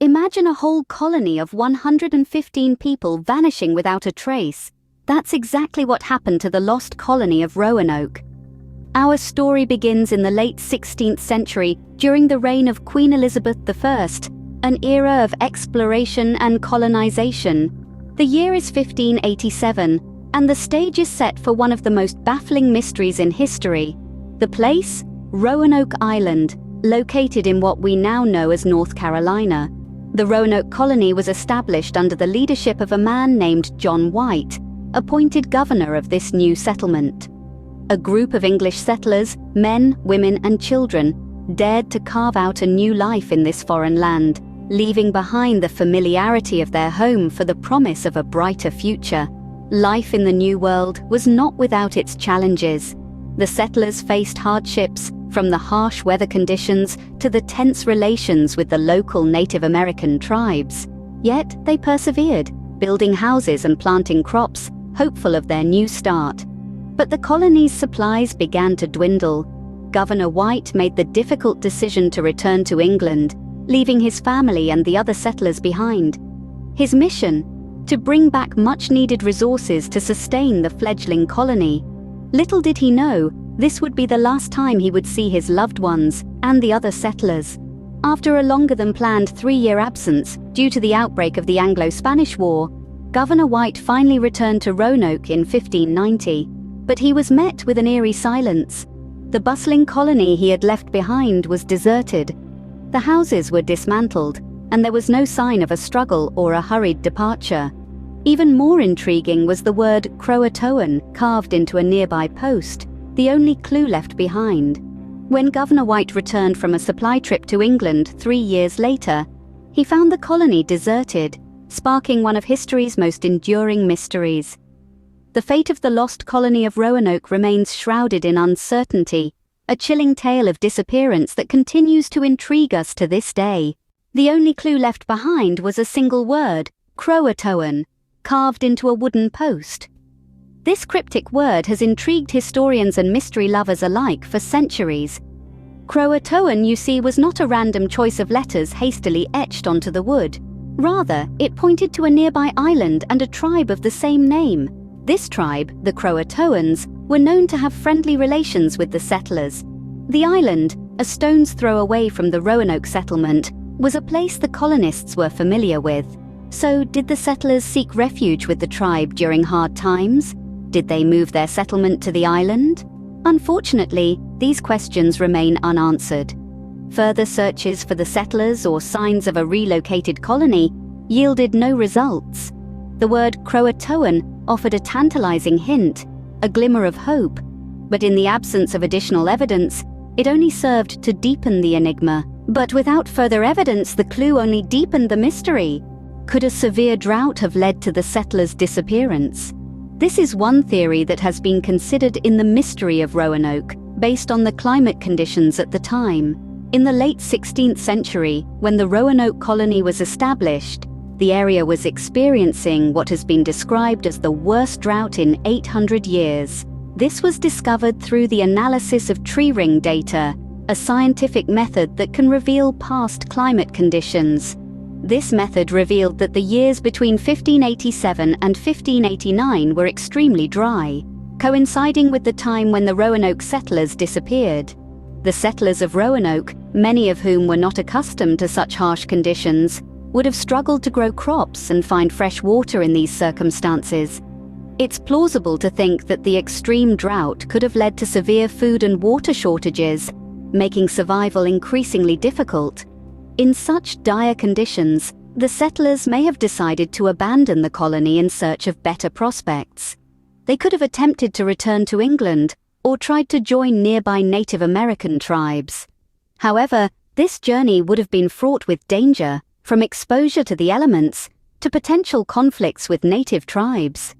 Imagine a whole colony of 115 people vanishing without a trace. That's exactly what happened to the lost colony of Roanoke. Our story begins in the late 16th century during the reign of Queen Elizabeth I, an era of exploration and colonization. The year is 1587, and the stage is set for one of the most baffling mysteries in history. The place? Roanoke Island, located in what we now know as North Carolina. The Roanoke colony was established under the leadership of a man named John White, appointed governor of this new settlement. A group of English settlers, men, women, and children, dared to carve out a new life in this foreign land, leaving behind the familiarity of their home for the promise of a brighter future. Life in the New World was not without its challenges. The settlers faced hardships, from the harsh weather conditions to the tense relations with the local Native American tribes. Yet they persevered, building houses and planting crops, hopeful of their new start. But the colony's supplies began to dwindle. Governor White made the difficult decision to return to England, leaving his family and the other settlers behind. His mission? To bring back much-needed resources to sustain the fledgling colony. Little did he know, this would be the last time he would see his loved ones and the other settlers. After a longer-than-planned 3-year absence due to the outbreak of the Anglo-Spanish War, Governor White finally returned to Roanoke in 1590, but he was met with an eerie silence. The bustling colony he had left behind was deserted. The houses were dismantled, and there was no sign of a struggle or a hurried departure. Even more intriguing was the word Croatoan carved into a nearby post, the only clue left behind. When Governor White returned from a supply trip to England 3 years later, he found the colony deserted, sparking one of history's most enduring mysteries. The fate of the lost colony of Roanoke remains shrouded in uncertainty, a chilling tale of disappearance that continues to intrigue us to this day. The only clue left behind was a single word, Croatoan, carved into a wooden post. This cryptic word has intrigued historians and mystery lovers alike for centuries. Croatoan, you see, was not a random choice of letters hastily etched onto the wood. Rather, it pointed to a nearby island and a tribe of the same name. This tribe, the Croatoans, were known to have friendly relations with the settlers. The island, a stone's throw away from the Roanoke settlement, was a place the colonists were familiar with. So, did the settlers seek refuge with the tribe during hard times? Did they move their settlement to the island? Unfortunately, these questions remain unanswered. Further searches for the settlers or signs of a relocated colony yielded no results. The word Croatoan offered a tantalizing hint, a glimmer of hope, but in the absence of additional evidence, it only served to deepen the enigma. But without further evidence, the clue only deepened the mystery. Could a severe drought have led to the settlers' disappearance? This is one theory that has been considered in the mystery of Roanoke, based on the climate conditions at the time. In the late 16th century, when the Roanoke colony was established, the area was experiencing what has been described as the worst drought in 800 years. This was discovered through the analysis of tree ring data, a scientific method that can reveal past climate conditions. This method revealed that the years between 1587 and 1589 were extremely dry, coinciding with the time when the Roanoke settlers disappeared. The settlers of Roanoke, many of whom were not accustomed to such harsh conditions, would have struggled to grow crops and find fresh water in these circumstances. It's plausible to think that the extreme drought could have led to severe food and water shortages, making survival increasingly difficult. In such dire conditions, the settlers may have decided to abandon the colony in search of better prospects. They could have attempted to return to England or tried to join nearby Native American tribes. However, this journey would have been fraught with danger, from exposure to the elements to potential conflicts with native tribes.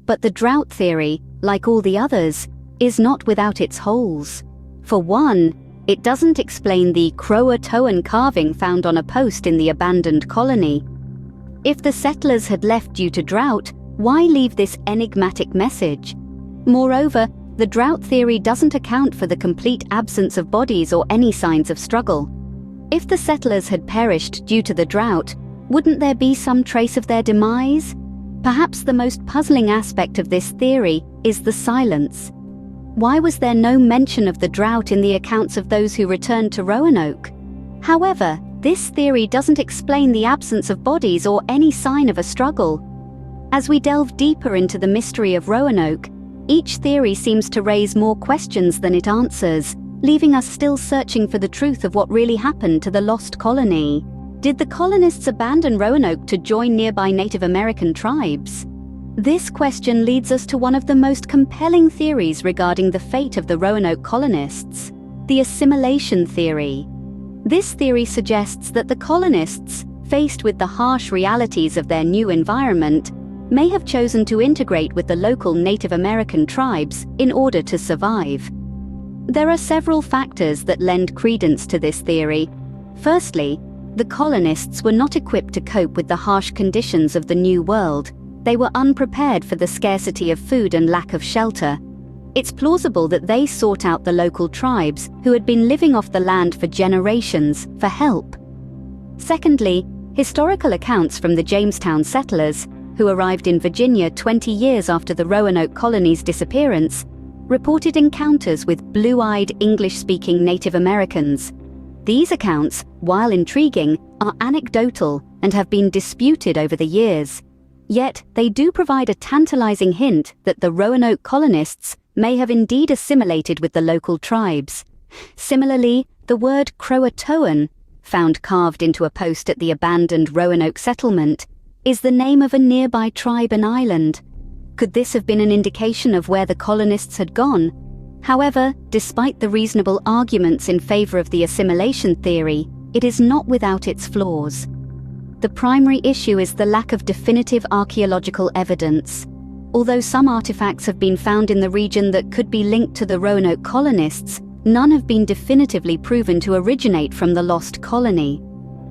But the drought theory, like all the others, is not without its holes. For one, it doesn't explain the Croatoan carving found on a post in the abandoned colony. If the settlers had left due to drought, why leave this enigmatic message? Moreover, the drought theory doesn't account for the complete absence of bodies or any signs of struggle. If the settlers had perished due to the drought, wouldn't there be some trace of their demise? Perhaps the most puzzling aspect of this theory is the silence. Why was there no mention of the drought in the accounts of those who returned to Roanoke? However, this theory doesn't explain the absence of bodies or any sign of a struggle. As we delve deeper into the mystery of Roanoke, each theory seems to raise more questions than it answers, leaving us still searching for the truth of what really happened to the lost colony. Did the colonists abandon Roanoke to join nearby Native American tribes? This question leads us to one of the most compelling theories regarding the fate of the Roanoke colonists, the Assimilation Theory. This theory suggests that the colonists, faced with the harsh realities of their new environment, may have chosen to integrate with the local Native American tribes in order to survive. There are several factors that lend credence to this theory. Firstly, the colonists were not equipped to cope with the harsh conditions of the New World. They were unprepared for the scarcity of food and lack of shelter. It's plausible that they sought out the local tribes who had been living off the land for generations for help. Secondly, historical accounts from the Jamestown settlers, who arrived in Virginia 20 years after the Roanoke colony's disappearance, reported encounters with blue-eyed English-speaking Native Americans. These accounts, while intriguing, are anecdotal and have been disputed over the years. Yet, they do provide a tantalizing hint that the Roanoke colonists may have indeed assimilated with the local tribes. Similarly, the word Croatoan, found carved into a post at the abandoned Roanoke settlement, is the name of a nearby tribe and island. Could this have been an indication of where the colonists had gone? However, despite the reasonable arguments in favor of the assimilation theory, it is not without its flaws. The primary issue is the lack of definitive archaeological evidence. Although some artifacts have been found in the region that could be linked to the Roanoke colonists, none have been definitively proven to originate from the lost colony.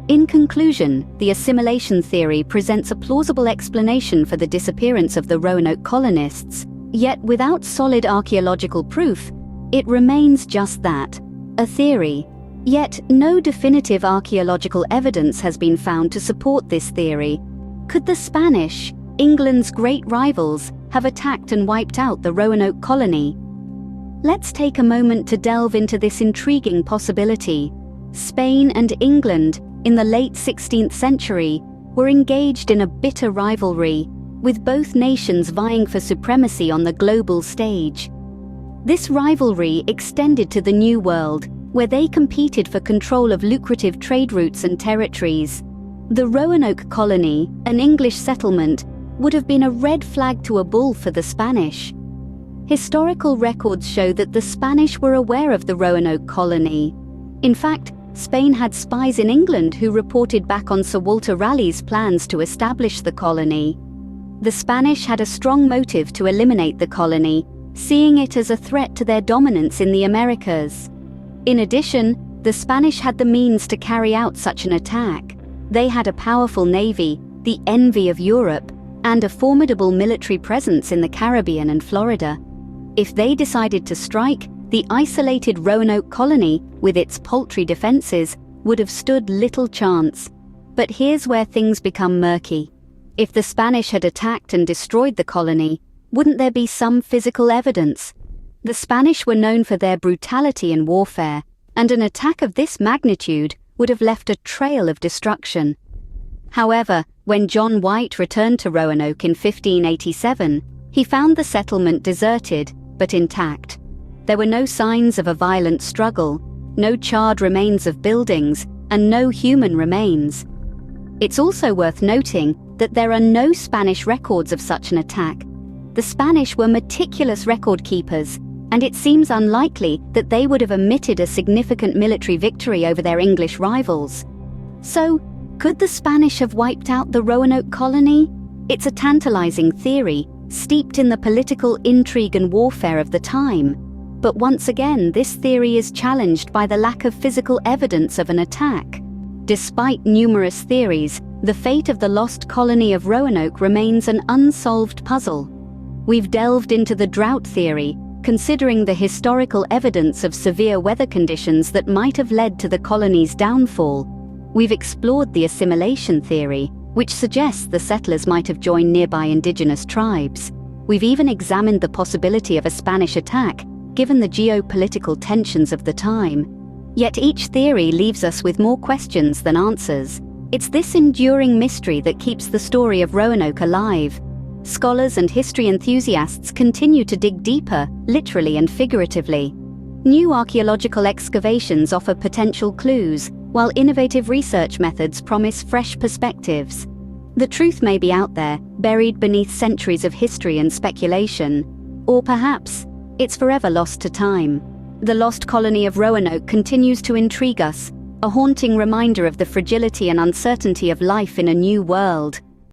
In conclusion, the assimilation theory presents a plausible explanation for the disappearance of the Roanoke colonists, yet without solid archaeological proof, it remains just that, a theory. Yet no definitive archaeological evidence has been found to support this theory. Could the Spanish, England's great rivals, have attacked and wiped out the Roanoke colony? Let's take a moment to delve into this intriguing possibility. Spain and England, in the late 16th century, were engaged in a bitter rivalry, with both nations vying for supremacy on the global stage. This rivalry extended to the New World, where they competed for control of lucrative trade routes and territories. The Roanoke colony, an English settlement, would have been a red flag to a bull for the Spanish. Historical records show that the Spanish were aware of the Roanoke colony. In fact, Spain had spies in England who reported back on Sir Walter Raleigh's plans to establish the colony. The Spanish had a strong motive to eliminate the colony, seeing it as a threat to their dominance in the Americas. In addition, the Spanish had the means to carry out such an attack. They had a powerful navy, the envy of Europe, and a formidable military presence in the Caribbean and Florida. If they decided to strike, the isolated Roanoke colony, with its paltry defenses, would have stood little chance. But here's where things become murky. If the Spanish had attacked and destroyed the colony, wouldn't there be some physical evidence? The Spanish were known for their brutality in warfare, and an attack of this magnitude would have left a trail of destruction. However, when John White returned to Roanoke in 1587, he found the settlement deserted, but intact. There were no signs of a violent struggle, no charred remains of buildings, and no human remains. It's also worth noting that there are no Spanish records of such an attack. The Spanish were meticulous record keepers, and it seems unlikely that they would have omitted a significant military victory over their English rivals. So, could the Spanish have wiped out the Roanoke colony? It's a tantalizing theory, steeped in the political intrigue and warfare of the time. But once again, this theory is challenged by the lack of physical evidence of an attack. Despite numerous theories, the fate of the lost colony of Roanoke remains an unsolved puzzle. We've delved into the Drought Theory, Considering the historical evidence of severe weather conditions that might have led to the colony's downfall, we've explored the assimilation theory, which suggests the settlers might have joined nearby indigenous tribes. We've even examined the possibility of a Spanish attack, given the geopolitical tensions of the time. Yet each theory leaves us with more questions than answers. It's this enduring mystery that keeps the story of Roanoke alive. Scholars and history enthusiasts continue to dig deeper, literally and figuratively. New archaeological excavations offer potential clues, while innovative research methods promise fresh perspectives. The truth may be out there, buried beneath centuries of history and speculation. Or perhaps, it's forever lost to time. The lost colony of Roanoke continues to intrigue us, a haunting reminder of the fragility and uncertainty of life in a new world.